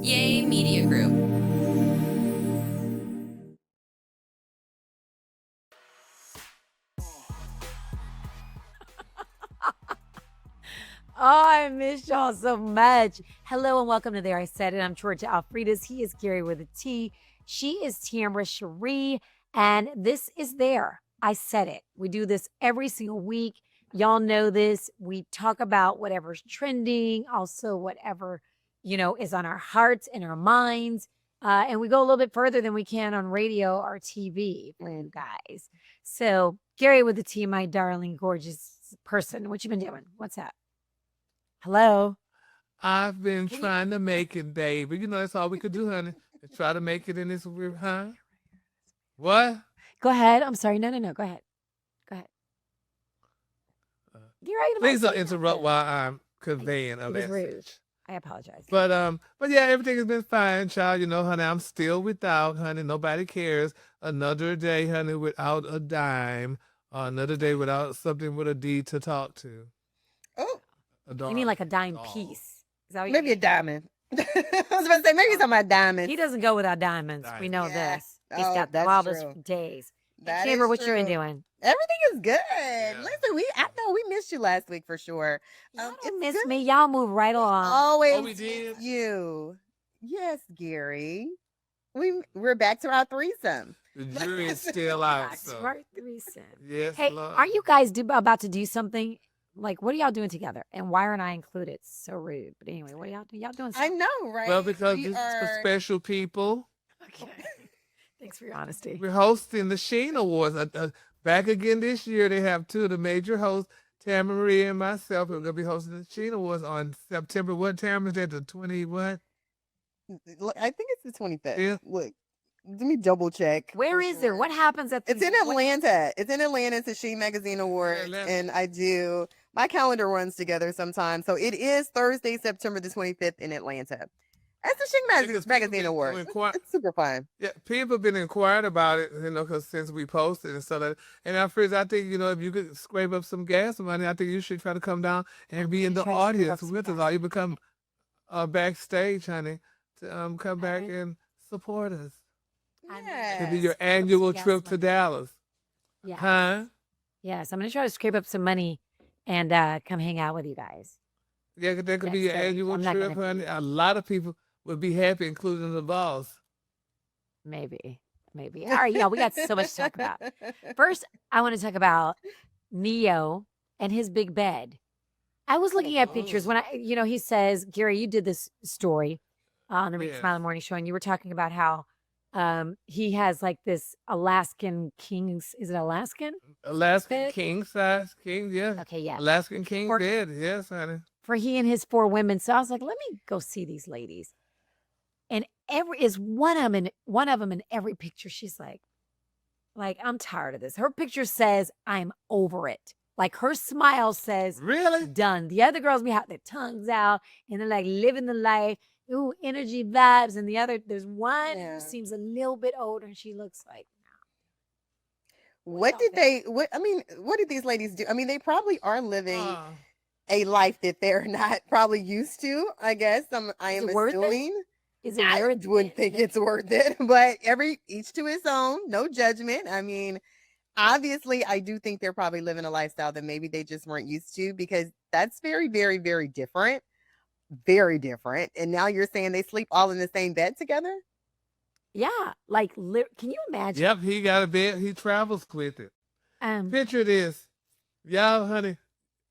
Yay Media Group. Oh, I miss y'all so much. Hello and welcome to There I Said It. I'm Georgia Alfredas. He is Gary with a T. She is Tamra Cherie. And this is There I Said It. We do this every single week. Y'all know this. We talk about whatever's trending, also whatever, is on our hearts and our minds. And we go a little bit further than we can on radio or TV for you guys. So, Gary with the T, my darling, gorgeous person. What you been doing? What's up? Hello. I've been trying to make it, baby. You know, that's all we could do, honey. Try to make it in this weird, huh? What? Go ahead. I'm sorry. No. Go ahead. Go ahead. You're right. Please don't interrupt while I'm conveying a It was rude. message. I apologize. But yeah, everything has been fine, child. You know, honey, I'm still without, honey. Nobody cares. Another day, honey, without a dime. Another day without something with a D to talk to. Oh, You mean like a dime piece? Is that what maybe a diamond. I was about to say maybe he's talking about diamonds. He doesn't go without diamonds. We know Yeah. this. He's Oh, got the that's wildest true. days. That Amber, is what you been true. doing? Everything is good. Listen, I know we missed you last week for sure. Y'all It's don't miss good. me. Y'all move right along. Always we did? miss you. Yes, Gary. We're back to our threesome. The jury is still out. That's So. right, threesome. Yes, Hey, Lord. are you guys about to do something? Like, what are y'all doing together? And why aren't I included? So rude. But anyway, what are y'all doing? Y'all doing I something? know, right? Well, because We this is for are- special people. Okay. Thanks for your honesty. We're hosting the Sheen Awards. Back again this year, they have two of the major hosts, Tamara Marie and myself. We're going to be hosting the Sheen Awards on September. What time is that? The 20 what? I think it's the 25th. Yeah. Look, let me double check. Where is there? What happens at It's these- in Atlanta. It's in Atlanta. It's the Sheen Magazine Awards. Atlanta. And my calendar runs together sometimes. So it is Thursday, September the 25th in Atlanta. That's the Sheen Because Magazine people Awards. inquire- It's super fun. Yeah, people have been inquiring about it, you know, because since we posted and stuff like that. And our friends, I think, you know, if you could scrape up some gas money, I think you should try to come down and be in the Try to scrape up audience some with us. gas. Or you become backstage, honey, to come back Alright. and support us. I'm To Yes. do your Scrape up some annual gas trip to money. Dallas. Yeah. Huh? Yes, I'm going to try to scrape up some money and come hang out with you guys. Yeah, that could be your That's right. annual I'm not trip, gonna- honey. A lot of people would be happy, including the boss. Maybe. All right, y'all, we got so much to talk about. First, I want to talk about Neo and his big bed. I was looking at pictures when he says, Gary, you did this story on the Make Yes. Smile in the Morning Show, and you were talking about how he has like this Alaskan King. Is it Alaskan? Alaskan Bed? King size King, yeah. Okay, yeah. Alaskan King Or- bed, yes, honey. For he and his 4 women. So I was like, let me go see these ladies. And one of them in every picture. She's like, I'm tired of this. Her picture says, I'm over it. Like her smile says, Really? done. The other girls be have their tongues out and they're like living the life. Ooh, energy vibes. And there's one Yeah. who seems a little bit older and she looks like, What y'all did what did these ladies do? I mean, they probably are living a life that they're not probably used to, I guess. I Is am it worth it? assuming. is it I worth wouldn't it? think it's worth it, but each to his own, no judgment. I mean, obviously, I do think they're probably living a lifestyle that maybe they just weren't used to because that's very, very, very different. Very different. And now you're saying they sleep all in the same bed together? Yeah. Can you imagine? Yep, he got a bed. He travels with it. Picture this. Y'all, honey.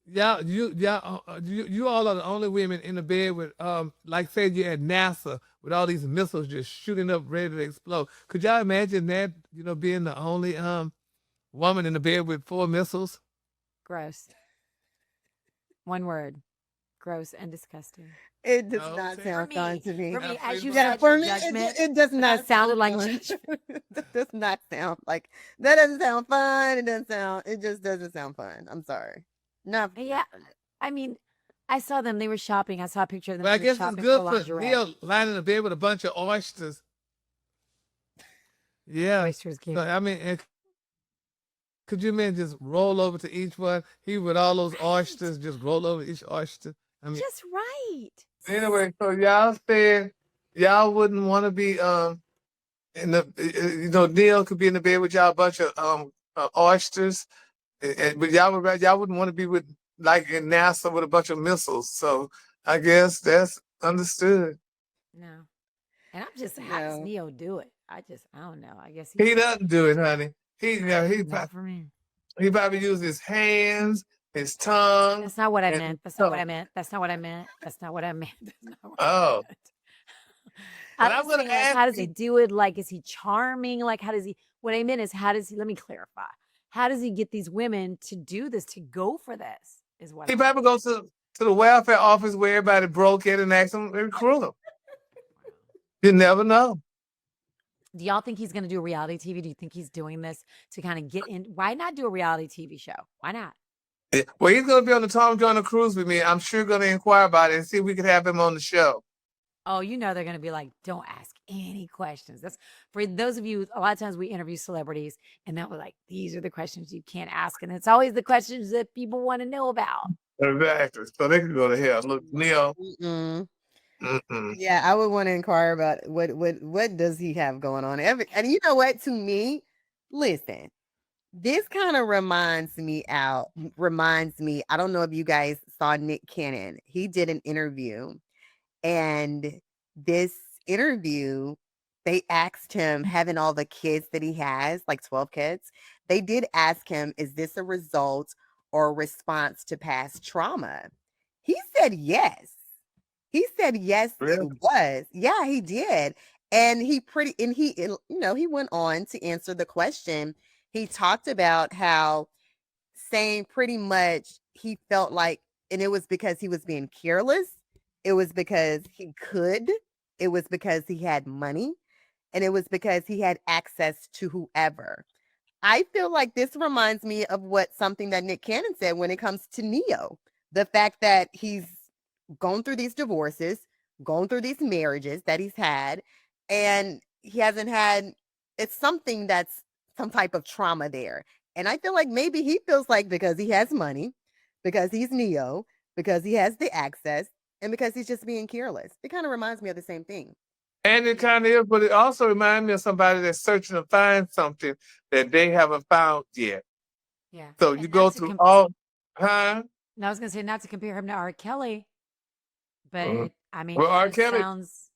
You all are the only women in the bed with, like say you're at NASA with all these missiles just shooting up ready to explode. Could y'all imagine that, being the only woman in the bed with 4 missiles? Gross. One word. Gross and disgusting. It does No, not see, sound for fun me- to me. for me, as you Yeah, said, For me, judgment, it does not sounded like fun. judgment. That does not sound like that. Doesn't sound fun. It just doesn't sound fun. I'm sorry. No. Yeah. I mean, I saw them. They were shopping. I saw a picture of them. But I They were guess it's shopping good for lingerie. Neil lying in the bed with a bunch of oysters. Yeah. Oysters cute. So, I mean, could you imagine just roll over to each one? He with all those oysters, just roll over each oyster. I mean, Just right. anyway, so y'all said y'all wouldn't want to be in the Neil could be in the bed with y'all a bunch of oysters, but y'all wouldn't want to be with like in NASA with a bunch of missiles. So I guess that's understood. No. And I'm just, how does No. Neo do it? I don't know. I guess He doesn't do it, honey. not for me. He probably uses his hands, his tongue, That's not what I and meant. That's not what I meant. That's not what I meant. That's not what I meant. That's not what I oh. meant. But I'm I'm just gonna saying, like, ask how does he you. do it? Like, is he charming? Like, how does he? What I meant is, how does he? Let me clarify. How does he get these women to do this? To go for this is what He I'm. probably goes to the welfare office where everybody broke it and ask them to recruit him. You never know. Do y'all think he's going to do a reality TV? Do you think he's doing this to kind of get in? Why not do a reality TV show? Why not? Well, he's going to be on the Tom Joyner cruise with me. I'm sure going to inquire about it and see if we could have him on the show. Oh, you know they're going to be like, don't ask any questions. That's for those of you. A lot of times we interview celebrities, and they'll be like, these are the questions you can't ask, and it's always the questions that people want to know about. Exactly. So they can go to hell. Look, Neil. Mm-mm. Mm-mm. Yeah, I would want to inquire about what does he have going on. And you know what? To me, listen, this kind of reminds me. I don't know if you guys saw Nick Cannon. He did an interview, and this interview, they asked him, having all the kids that he has, like 12 kids, they did ask him, is this a result or a response to past trauma? He said yes. He said yes, it Really? was. Yeah, he did. And he went on to answer the question. He talked about how saying pretty much he felt like, and it was because he was being careless. It was because he could. It was because he had money. And it was because he had access to whoever. I feel like this reminds me of something that Nick Cannon said when it comes to Neo. The fact that he's gone through these divorces, gone through these marriages that he's had, and he hasn't had, it's something that's some type of trauma there. And I feel like maybe he feels like because he has money, because he's Neo, because he has the access, and because he's just being careless. It kind of reminds me of the same thing. And it kind of is, but it also reminds me of somebody that's searching to find something that they haven't found yet. Yeah. So And you not go to through all, huh? no, I was going to say not to compare him to R. Kelly, but Mhm. I mean, Well, it just sounds.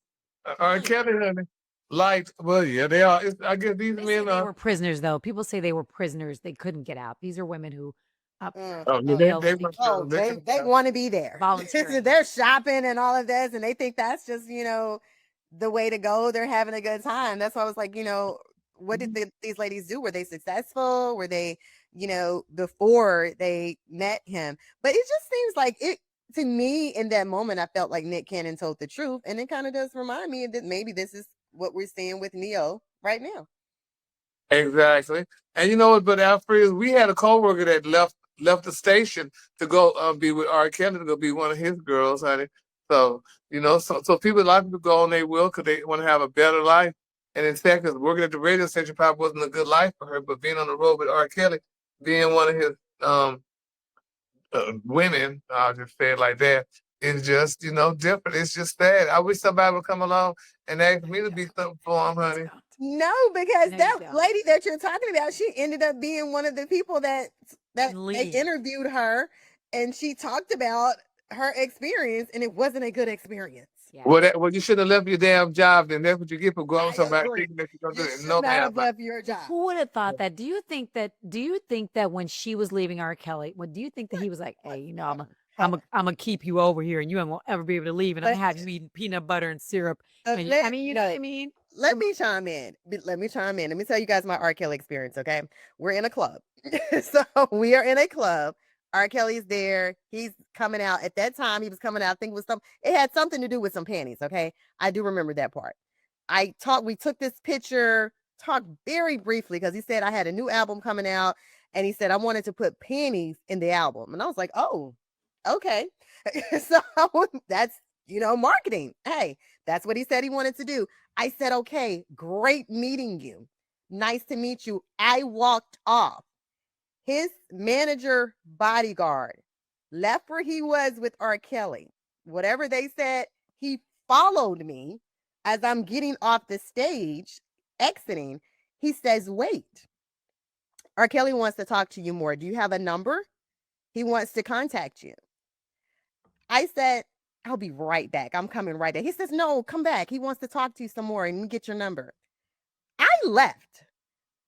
R. Kelly, honey, like, well, yeah, they are. I guess these They say men they are. were prisoners, though. People say they were prisoners. They couldn't get out. These are women who, Mm. Oh, yeah, you Oh, know, they be- were. they want to be there. volunteering. They're shopping and all of this, and they think that's just the way to go. They're having a good time. That's why I was like, what did these ladies do? Were they successful? Were they, before they met him? But it just seems like it to me in that moment. I felt like Nick Cannon told the truth, and it kind of does remind me that maybe this is what we're seeing with Neo right now. Exactly. And you know what? But Alfred, we had a coworker that left the station to go be with R. Kelly to go be one of his girls, honey. So so people, a lot of people go on their will because they want to have a better life. And in fact, 'cause working at the radio station probably wasn't a good life for her, but being on the road with R. Kelly, being one of his women, I'll just say it like that, is just different. It's just sad. I wish somebody would come along and ask me to be something for him, honey. No, because No, you that don't. lady that you're talking about, she ended up being one of the people that they Lead. interviewed her, and she talked about her experience, and it wasn't a good experience. Yeah. Well, you should have left your damn job. Then that's what you get for going I with somebody agree. thinking that you're You gonna do it. should No, not ma'am. have left your job. Who would have thought that? Do you think that when she was leaving R. Kelly, do you think that he was like, hey, I'm gonna keep you over here and you ain't gonna ever be able to leave and I'm gonna have you eating peanut butter and syrup. I mean, you know what I mean? Let me chime in. Let me chime in. Let me tell you guys my R. Kelly experience, okay? We're in a club. So we are in a club. R. Kelly's there. He's coming out. At that time, he was coming out. I think it had something to do with some panties, okay? I do remember that part. We took this picture, talked very briefly because he said I had a new album coming out, and he said I wanted to put panties in the album. And I was like, oh, okay. So that's marketing. Hey, that's what he said he wanted to do. I said, okay, great meeting you. Nice to meet you. I walked off. His manager bodyguard left where he was with R. Kelly. Whatever they said, he followed me. as I'm getting off the stage, exiting, he says, "Wait, R. Kelly wants to talk to you more. Do you have a number? He wants to contact you." I said, "I'll be right back. I'm coming right back." He says, "No, come back. He wants to talk to you some more and get your number." I left.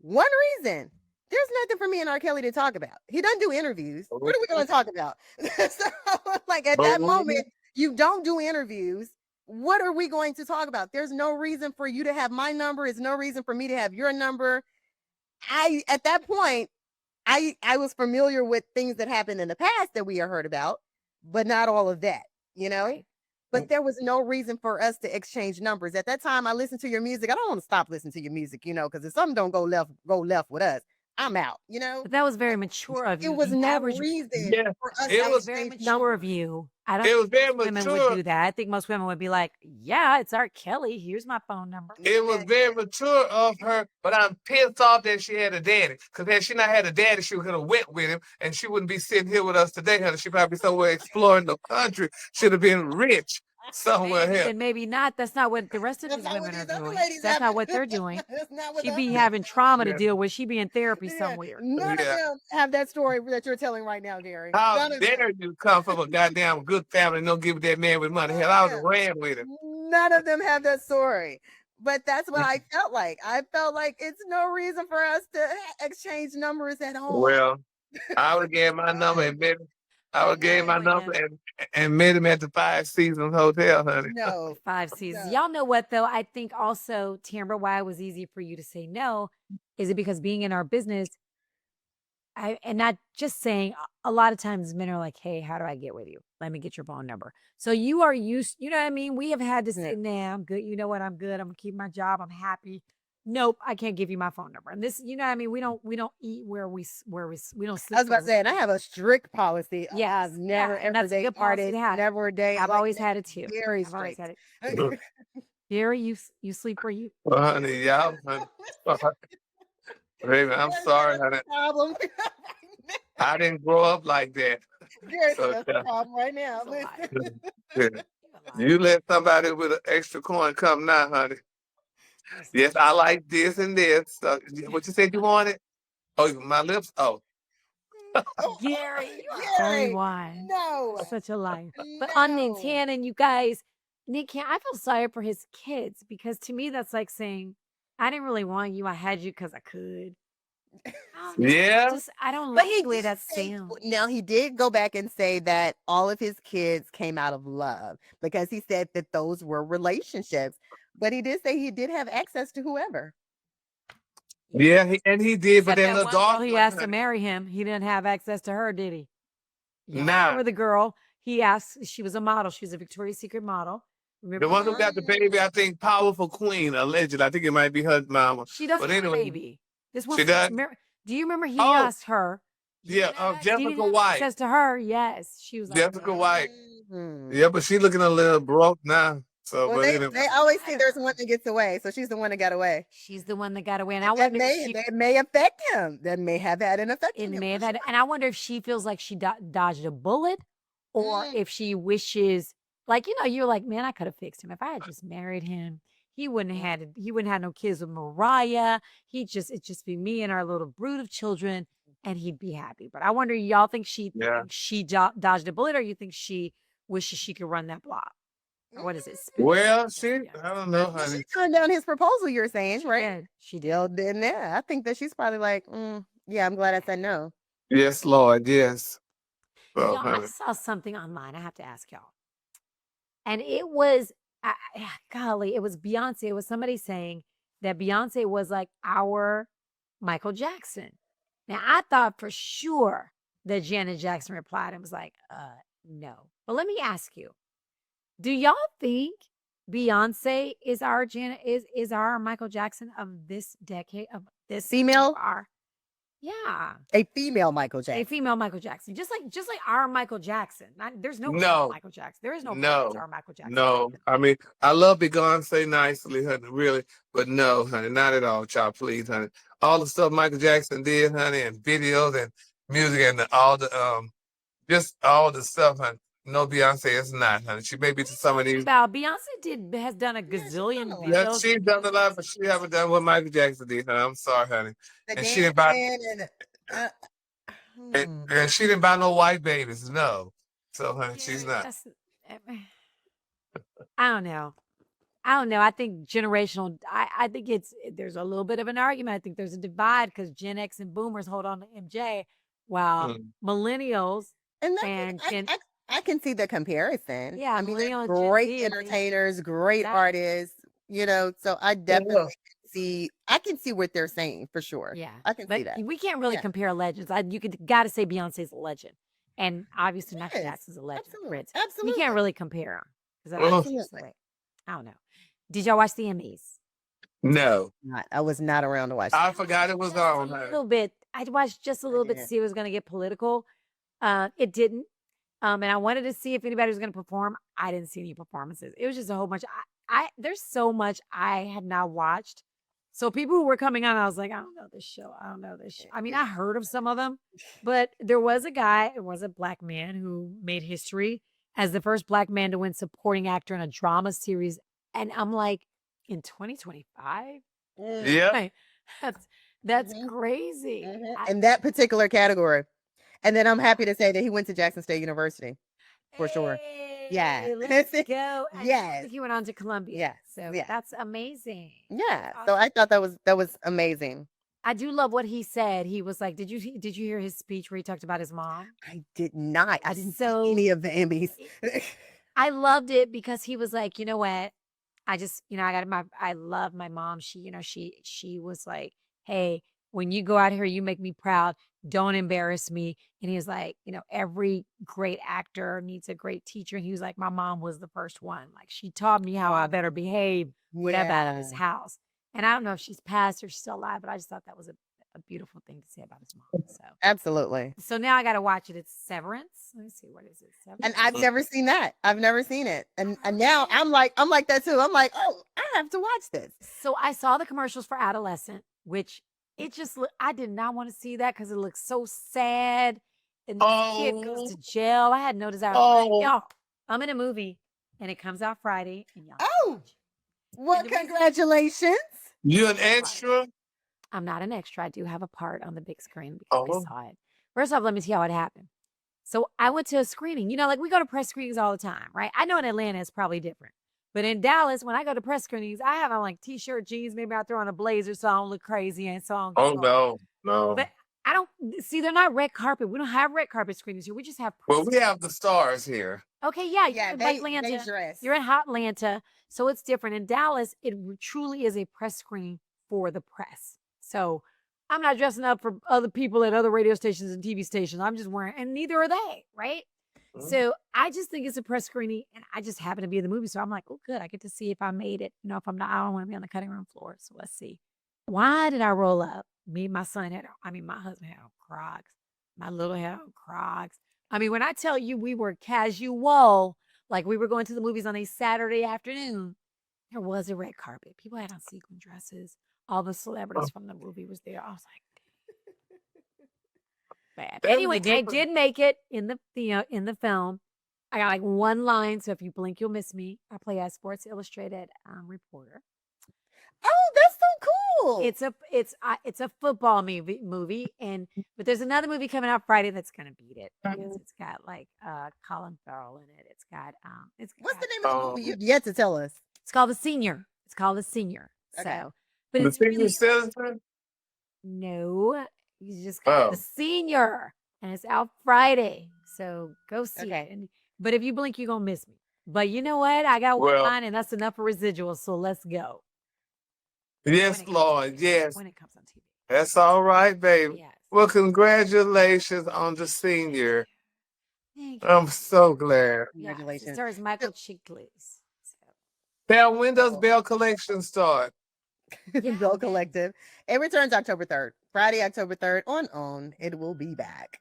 One reason. There's nothing for me and R. Kelly to talk about. He doesn't do interviews. What are we going to talk about? So, like at that moment, you don't do interviews. What are we going to talk about? There's no reason for you to have my number. There's no reason for me to have your number. At that point, I was familiar with things that happened in the past that we had heard about, but not all of that, you know? Right. But there was no reason for us to exchange numbers. At that time, I listened to your music. I don't want to stop listening to your music, you know, because if something don't go left with us, I'm out, you know? But that was very mature of you. It was The no average, reason Yeah, for us it to was very exchange mature numbers. of you. I don't it was think very most women would mature. do that. I think most women would be like, yeah, it's R. Kelly. Here's my phone number. It was very mature of her, but I'm pissed off that she had a daddy. Because had she not had a daddy, she could have went with him, and she wouldn't be sitting here with us today, honey. She'd probably be somewhere exploring the country. Should have been rich somewhere Maybe, here. and maybe not. That's not what the rest of That's these not what women are these other doing. ladies That's have. not what they're doing. That's not what She'd the be other- having trauma to Yeah. deal with. She'd be in therapy Yeah, somewhere. none of Yeah. them have that story that you're telling right now, Gary. How None of them. dare you come from a goddamn good family and don't give that man with money? Hell, I would have ran with him. None of them have that story. But that's what I felt like. I felt like it's no reason for us to exchange numbers at all. Well, I would have gave my number and met him. I would have gave my number and met him at the Five Seasons Hotel, honey. No. Five seasons. No. Y'all know what though? I think also, Tamara, why it was easy for you to say no is it because being in our business, and not just saying a lot of times men are like, hey, how do I get with you? Let me get your phone number. So you are used, you know what I mean? We have had to say, nah, I'm good. You know what? I'm good. I'm gonna keep my job. I'm happy. Nope, I can't give you my phone number. And this, you know what I mean? We don't eat where we don't sleep. I was about to say, and I have a strict policy. Yeah, I've never and ever that's the dated good part policy, to have. never a day. I've like always that. had it too. Very I've always strict. had it. Gary, you sleep where you? Well, honey, y'all, honey. Baby, I'm sorry, honey. Problem. I didn't grow up like that. Gary, So, that's the problem right now. That's a lie. Listen. Yeah. You let somebody with an extra coin come now, honey. Yes, I like this and this. What you said you wanted? Oh, my lips? Oh. Gary, you are Gary, very wise. No. Such a liar. But on Nick No. Cannon, you guys, Nick Cannon, I feel sorry for his kids because to me that's like saying, I didn't really want you. I had you because I could. I don't know. Yeah. I don't But like he the way did that say- sounds. Now he did go back and say that all of his kids came out of love because he said that those were relationships. But he did say he did have access to whoever. Yeah, he did, but Except then that the one dog. girl he asked to marry him, he didn't have access to her, did he? Yeah. Nah. Remember the girl he asked? She was a model. She was a Victoria's Secret model. Remember The one who got the baby, I think, powerful queen, allegedly. I think it might be her mama. She doesn't But have a anyway, baby. This one, she does? do you remember he Oh. asked her? Yeah, Jessica White. Says to her, yes. She was like, Jessica White. Mhm. Yeah, but she looking a little broke now. So, Well, but they anyway. always say there's one that gets away, so she's the one that got away. she's the one that got away. And I That wonder if may she, that may affect him. That may have had an effect. it on him may have for had, and I wonder if she feels like she dodged a bullet, or if she wishes, like, you know, you're like, man, I could have fixed him if I had just married him. He wouldn't have had no kids with Mariah. It'd just be me and our little brood of children, and he'd be happy. But I wonder, y'all think she dodged a bullet, or you think she wishes she could run that block? Or what is it? Well, I don't know, honey. She turned down his proposal. You're saying, right? She did. Still didn't. Yeah, I think that she's probably like, yeah, I'm glad I said no. Yes, Lord, yes. So, Y'all, I honey. saw something online. I have to ask y'all. And it was, golly, it was Beyonce. It was somebody saying that Beyonce was like our Michael Jackson. Now, I thought for sure that Janet Jackson replied and was like, no. But let me ask you, do y'all think Beyonce is our is our Michael Jackson of this decade, of this Female? Yeah. A female Michael Jackson. A female Michael Jackson. Just like our Michael Jackson. There's no No. Michael Jackson. There is no our Michael Jackson. No. I mean, I love Beyonce nicely, honey, really. But no, honey, not at all, child, please, honey. All the stuff Michael Jackson did, honey, and videos and music and all the just all the stuff, honey. No, Beyonce is not, honey. She may be to some of these. About Beyonce has done a Yeah, she's done gazillion a lot. Yeah, deals. she's done a lot, but she haven't done what Michael Jackson did, honey. I'm sorry, honey. The And she didn't buy dancing and and she didn't buy no white babies, no. So, honey, she's Yeah, not. that's, I don't know. I don't know. I think generational. I think there's a little bit of an argument. I think there's a divide because Gen X and Boomers hold on to MJ, while Mm. millennials that and can, Gen I can see the comparison. yeah, I mean, they're millennial and Gen great Z. entertainers, great That- artists, you know. So I definitely see. I can see what they're saying for sure. Yeah, I can see but that. we can't really Yeah. compare legends. You got to say Beyonce's a legend, and obviously Michael Yes, Jackson's a legend. absolutely, Prince. absolutely. We can't really compare them Well, because I don't know. Did y'all watch the Emmys? no. I was not around to watch. I forgot it was Just on, a honey. little bit. I watched just a little bit to didn't. see if it was going to get political. It didn't. And I wanted to see if anybody was going to perform. I didn't see any performances. It was just a whole bunch. There's so much I had not watched. So people who were coming on, I was like, I don't know this show. I don't know this show. I mean, I heard of some of them, but there was a guy, it was a black man who made history as the first black man to win supporting actor in a drama series. And I'm like, in 2025? Yeah. Like, that's Mhm. crazy. In that particular category. And then I'm happy to say that he went to Jackson State University for sure. Yeah. Hey, let's go. And I Yes. think he went on to Columbia. Yes. So Yeah. that's amazing. Yeah. That's So awesome. I thought that was amazing. I do love what he said. He was like, did you hear his speech where he talked about his mom? I did not. I didn't So- see any of the Emmys. I loved it because he was like, you know what? I just, I love my mom. She, she was like, hey, when you go out here, you make me proud. Don't embarrass me. And he was like, every great actor needs a great teacher. And he was like, my mom was the first one. Like, she taught me how I better behave when I'm out of his house. And I don't know if she's passed or she's still alive, but I just thought that was a beautiful thing to say about his mom. So Absolutely. so now I got to watch it. It's Severance. Let me see. What is it? Severance? And I've never seen that. I've never seen it. And now I'm like that too. I'm like, oh, I have to watch this. So I saw the commercials for Adolescent, which it just I did not want to see that because it looks so sad. And this kid goes to jail. I had no desire. Y'all, I'm in a movie and it comes out Friday. And y'all Oh, well, And the reason- congratulations. You an extra? I'm not an extra. I do have a part on the big screen because Oh. I saw it. First off, let me tell you how it happened. So I went to a screening. Like we go to press screenings all the time, right? I know in Atlanta it's probably different. But in Dallas, when I go to press screenings, I have on like t-shirt, jeans. Maybe I throw on a blazer so I don't look crazy and so on. No. But I don't see. They're not red carpet. We don't have red carpet screenings here. We just have. Well, we have the stars here. Okay, yeah, Yeah, you're in they Atlanta. dress. You're in hot Atlanta, so it's different. In Dallas, it truly is a press screen for the press. So I'm not dressing up for other people at other radio stations and TV stations. I'm just wearing, and neither are they, right? So I just think it's a press screening, and I just happen to be in the movie. So I'm like, oh, good. I get to see if I made it. If I'm not, I don't want to be on the cutting room floor. So let's see. Why did I roll up? My husband had on Crocs. My little had on Crocs. When I tell you we were casual, like we were going to the movies on a Saturday afternoon, there was a red carpet. People had on sequin dresses. All the celebrities from the movie was there. I was like, bad. That's Anyway, the I difference. did make it in the film. I got like one line, so if you blink, you'll miss me. I play a Sports Illustrated reporter. Oh, that's so cool. It's a football movie, but there's another movie coming out Friday that's gonna beat it because it's got like Colin Farrell in it. It's got What's the name of the movie? You've yet to tell us. It's called The Senior. It's called The Senior. Okay. So, but The it's senior really citizen? no, you just got The Senior, and it's out Friday. So go see it. But if you blink, you're gonna miss me. But you know what? I got one line, and that's enough for residuals. So let's go. Yes, Lord. Yes. When it comes on TV. That's all right, baby. Yes. Well, congratulations on the senior. Thank you. I'm so glad. Yeah, Congratulations. it stars Michael Chiklis. Belle, when does Bell Collection start? Bell Collective. It returns October 3rd. Friday, October 3rd on OWN. It will be back.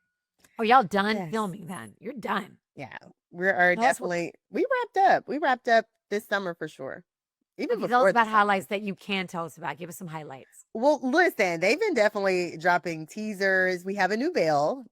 Oh, y'all done Yes. filming then? You're done. Yeah. We are That's what- definitely we wrapped up. We wrapped up this summer for sure. even Okay, tell us before about the highlights that you can tell us about. Give us some highlights. Well, listen, they've been definitely dropping teasers. We have a new Belle,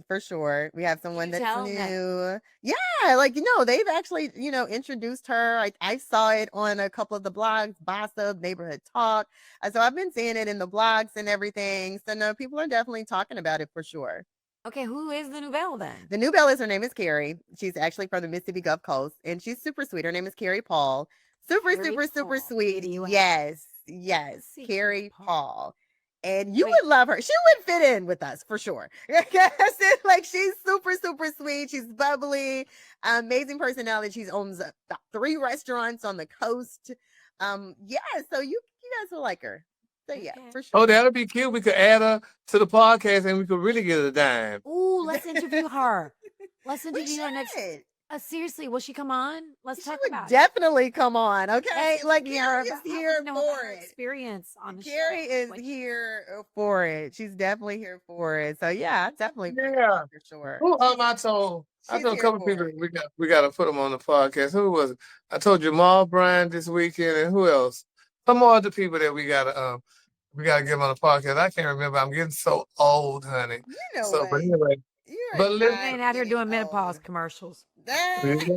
for sure. We have someone you that's tell 'em that? new. Yeah, they've actually, introduced her. I saw it on a couple of the blogs, Gossip, Neighborhood Talk. So I've been seeing it in the blogs and everything. So no, people are definitely talking about it for sure. Okay, who is the Nouvelle then? The new Belle her name is Carrie. She's actually from the Mississippi Gulf Coast, and she's super sweet. Her name is Carrie Paul. Super, Carrie super, super Paul. sweet. Video app. Yes, Let's see Carrie Carrie Paul. And you Wait. would love her. She would fit in with us for sure. Like she's super, super sweet. She's bubbly, amazing personality. She owns about 3 restaurants on the coast. Yeah, so you guys will like her. So yeah, Okay. for Oh, sure. that'll be cute. We could add her to the podcast and we could really get a dime. Ooh, let's interview her. Let's We interview her next. should. Seriously, will she come on? Let's She talk would about it. definitely come on, okay? Let's Like interview her Carrie is about- I here want to know about for her it. experience on the Carrie show. is What- here for it. She's definitely here for it. So yeah, definitely Yeah. for sure. Who I told She's a here couple for people it. we got to put them on the podcast. Who was it? I told Jamal Bryan this weekend, and who else? Some more other people that we gotta get them on the podcast. I can't remember. I'm getting so old, honey. You know So, what? but anyway, You're but You listen- ain't out here getting doing menopause old. commercials. Yeah.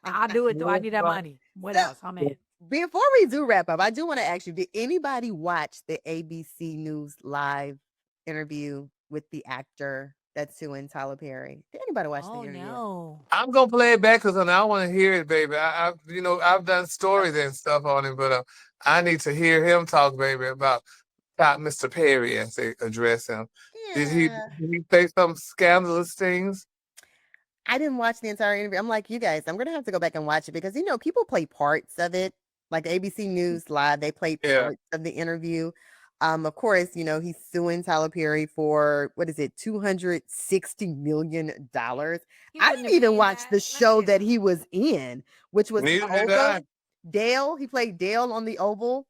I'll do it though. I need that Yeah. money. What So- else? I'm in. Before we do wrap up, I do want to ask you, did anybody watch the ABC News live interview with the actor that's suing Tyler Perry? Did anybody watch the Oh interview? no. I'm gonna play it back because I want to hear it, baby. I've done stories and stuff on it, but I need to hear him talk, baby, about Mr. Perry as they address him. Yeah. Did he say some scandalous things? I didn't watch the entire interview. I'm like, you guys, I'm gonna have to go back and watch it because people play parts of it. Like ABC News Live, they played Yeah. parts of the interview. Of course, he's suing Tyler Perry for what is it, $260 million. He I wouldn't didn't have even made watch that. the Let's show see. that he was in, which was Neither did Oprah. I. Dale. He played Dale on the Oval.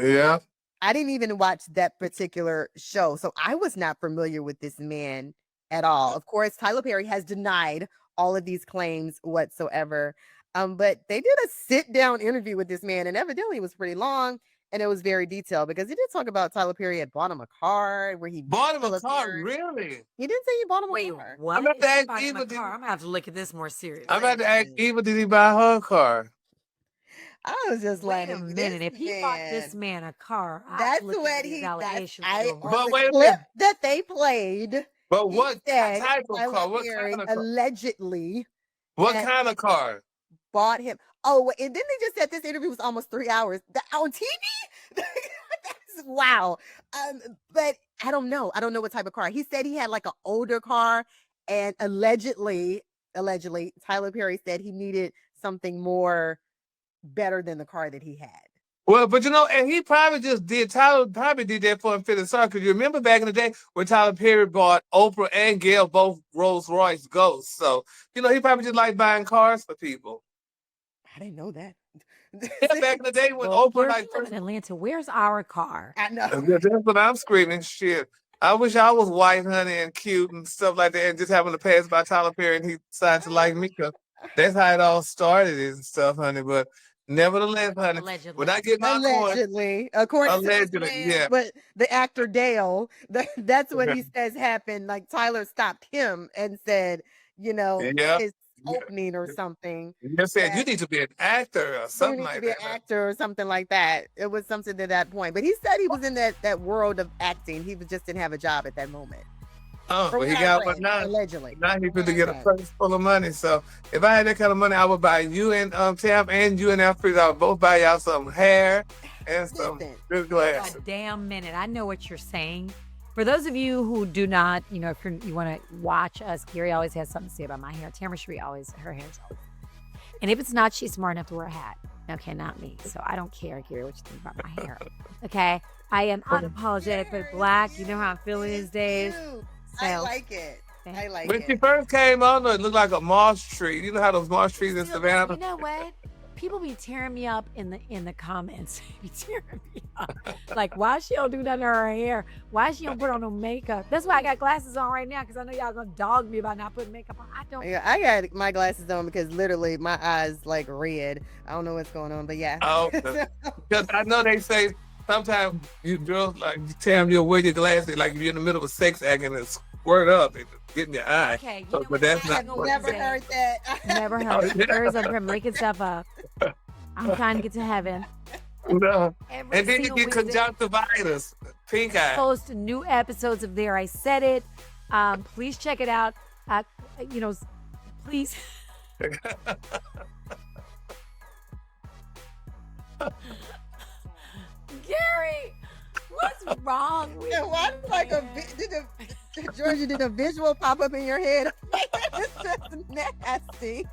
Yeah. I didn't even watch that particular show, so I was not familiar with this man at all. Of course, Tyler Perry has denied all of these claims whatsoever. But they did a sit-down interview with this man, and evidently it was pretty long and it was very detailed because he did talk about Tyler Perry had bought him a car where he Bought him a Tyler car, Perry. really? He didn't say he bought him a Wait, car. what? I'm about to If she ask bought him a Eva, did- car, I'm gonna have to look at this more seriously. I'm about to ask Eva, did he buy her a car? I was just Wait like, a minute. If he bought this man a car, I have that's to look what at these he. allegations That's a I little more. But on the wait a clip minute. that they played. But He what said type of Tyler car? What Perry kind of car? allegedly What that- kind of car? bought him. Oh, and then they just said this interview was almost 3 hours on TV. That's wow. But I don't know. I don't know what type of car. He said he had like an older car, and allegedly, Tyler Perry said he needed something more better than the car that he had. Well, but and he probably just did. Tyler probably did that for him for the song. Because you remember back in the day when Tyler Perry bought Oprah and Gail both Rolls Royce Ghosts. So he probably just like buying cars for people. I didn't know that. Yeah, back in the day when Well, Oprah you're like from Atlanta. Where's our car? I know. That's what I'm screaming. Shit. I wish I was white, honey, and cute and stuff like that, and just happened to pass by Tyler Perry and he decided to like me. 'Cause that's how it all started and stuff, honey. But nevertheless, honey, Allegedly. when I get my coin, Allegedly, according to this Allegedly, man, yeah. but the actor Dale, that's what he Yeah. says happened. Like Tyler stopped him and said, Yeah. his opening or something. you said you that need to be an actor or You something need like to be that. an actor or something like that. It was something to that point. But he said he was in that world of acting. He just didn't have a job at that moment. Oh, From but he what I got read, one now. allegedly. Now he From fit to what I get a read. purse full of money. So if I had that kind of money, I would buy you and Tam and you and Alfred. I would both buy y'all some hair and some Listen. good glasses. A damn minute. I know what you're saying. For those of you who do not, if you want to watch us, Gary always has something to say about my hair. Tamara Sheree her hair's always. And if it's not, she's smart enough to wear a hat. Okay, not me. So I don't care, Gary, what you think about my hair. Okay? I am unapologetic but black. You know how I'm feeling these days. Cute. I So, like it. I like When she it. first came on, it looked like a moss tree. You know how those moss trees in you Savannah? know what? people be tearing me up in the comments. Be tearing me up. Like, why she don't do nothing to her hair? Why she don't put on no makeup? That's why I got glasses on right now, because I know y'all gonna dog me about not putting makeup on. I don't. Yeah, I got my glasses on because literally my eyes like red. I don't know what's going on, but yeah. Oh, because I know they say sometimes you girls like Tam, you'll wear your glasses like if you're in the middle of a sex act and it squirt up and get in your eye. Okay, you So, know but what? that's I I've not. what never you say. heard that. Never heard. There's I'm making stuff up. I'm trying to get to heaven. No. Every And then you single get Wednesday. conjunctivitis, pink eye. Post new episodes of There I Said It. Please check it out. Please. Gary, what's wrong with And why you, like man? Georgia, did a visual pop up in your head? It's just nasty.